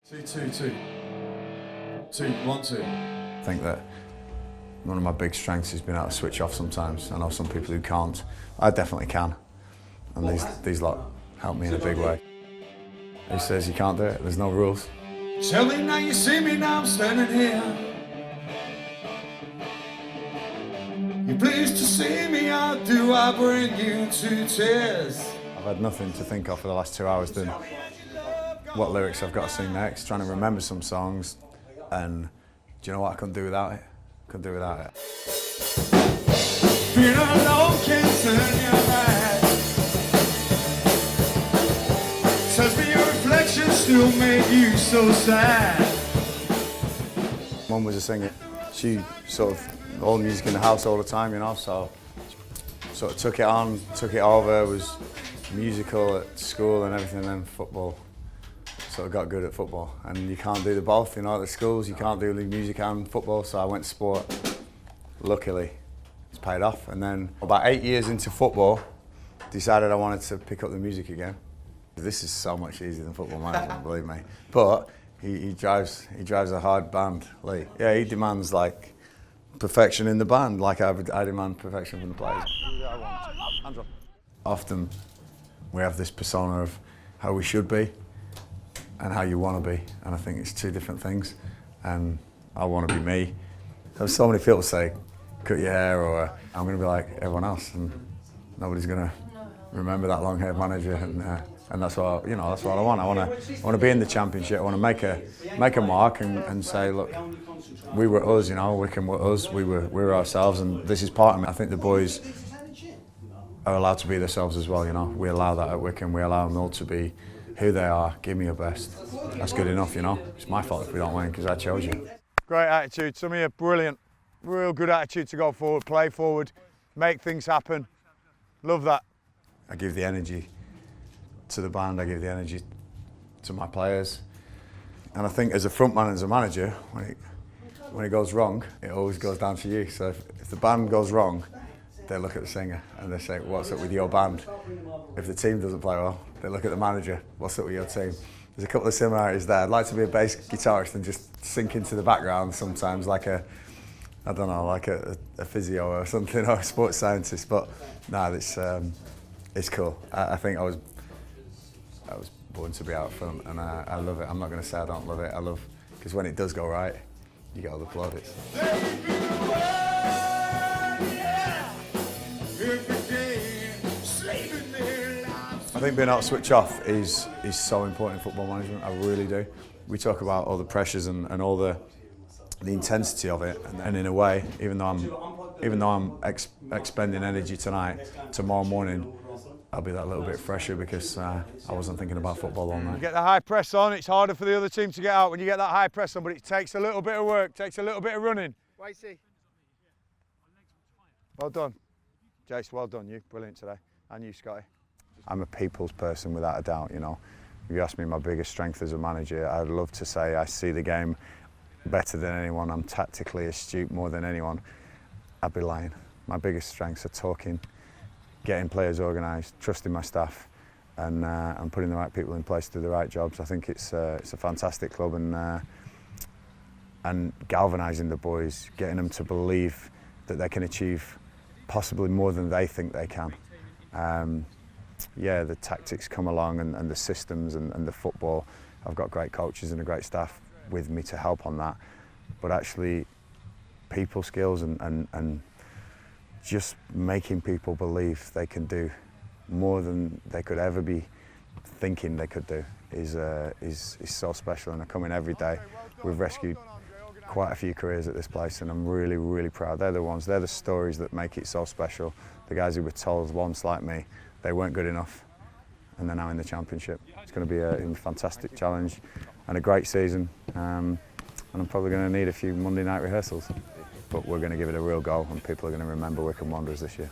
2-2-2. 2-1-2. I think that one of my big strengths has been able to switch off sometimes. I know some people who can't. I definitely can. And these lot help me in a big way. Who says you can't do it? There's no rules. Tell me now you see me now I'm standing here. You're pleased to see me, how do I bring you to tears? I've had nothing to think of for the last 2 hours than what lyrics I've got to sing next, trying to remember some songs, and do you know what I couldn't do without it? Couldn't do without it. Being alone can turn your back. Tells me your reflection still made you so sad. Mum was a singer. She sort of all music in the house all the time, you know, so sort of took it on, took it over, was musical at school and everything, and then football. Sort of got good at football, and you can't do the both, you know, at the schools you can't do the music and football, so I went to sport. Luckily, it's paid off, and then about 8 years into football, decided I wanted to pick up the music again. This is so much easier than Football Manager, believe me. But he drives a hard band, Lee. Yeah, he demands like perfection in the band, like I demand perfection from the players. Often we have this persona of how we should be and how you want to be, and I think it's two different things, and I want to be me. There's so many people say, cut your hair, or I'm going to be like everyone else, and nobody's going to remember that long-haired manager, and that's what that's what I want. I want to be in the Championship. I want to make a mark and say, look, we were us, you know, Wycombe were us, we were ourselves, and this is part of me. I think the boys are allowed to be themselves as well, you know. We allow that at Wycombe. We allow them all to be who they are. Give me your best. That's good enough, you know. It's my fault if we don't win because I chose you. Great attitude. Some of you brilliant. Real good attitude to go forward, play forward, make things happen. Love that. I give the energy to the band. I give the energy to my players. And I think as a front man and as a manager, when it goes wrong, it always goes down to you. So if the band goes wrong, they look at the singer and they say, what's up with your band? If the team doesn't play well, they look at the manager, what's up with your team? There's a couple of similarities there. I'd like to be a bass guitarist and just sink into the background sometimes like a physio or something, or a sports scientist, but no, it's cool. I think I was born to be out front, and I love it. I'm not going to say I don't love it. I love, because when it does go right, you get all the plaudits. I think being able to switch off is so important in football management. I really do. We talk about all the pressures and all the intensity of it, and in a way, even though I'm expending energy tonight, tomorrow morning I'll be that little bit fresher because I wasn't thinking about football all night. You get the high press on, it's harder for the other team to get out when you get that high press on, but it takes a little bit of work, takes a little bit of running. Well done. Jace, well done, you. Brilliant today. And you, Scotty. I'm a people's person without a doubt, you know. If you ask me my biggest strength as a manager, I'd love to say I see the game better than anyone, I'm tactically astute more than anyone. I'd be lying. My biggest strengths are talking, getting players organised, trusting my staff, and putting the right people in place to do the right jobs. I think it's a fantastic club, and galvanising the boys, getting them to believe that they can achieve possibly more than they think they can. Yeah, the tactics come along, and the systems and the football. I've got great coaches and a great staff with me to help on that, but actually people skills and just making people believe they can do more than they could ever be thinking they could do is so special, and I come in every day. We've rescued quite a few careers at this place, and I'm really, really proud. They're the stories that make it so special. The guys who were told once, like me, they weren't good enough, and they're now in the Championship. It's going to be a fantastic challenge and a great season, and I'm probably going to need a few Monday night rehearsals, but we're going to give it a real go, and people are going to remember Wycombe Wanderers this year.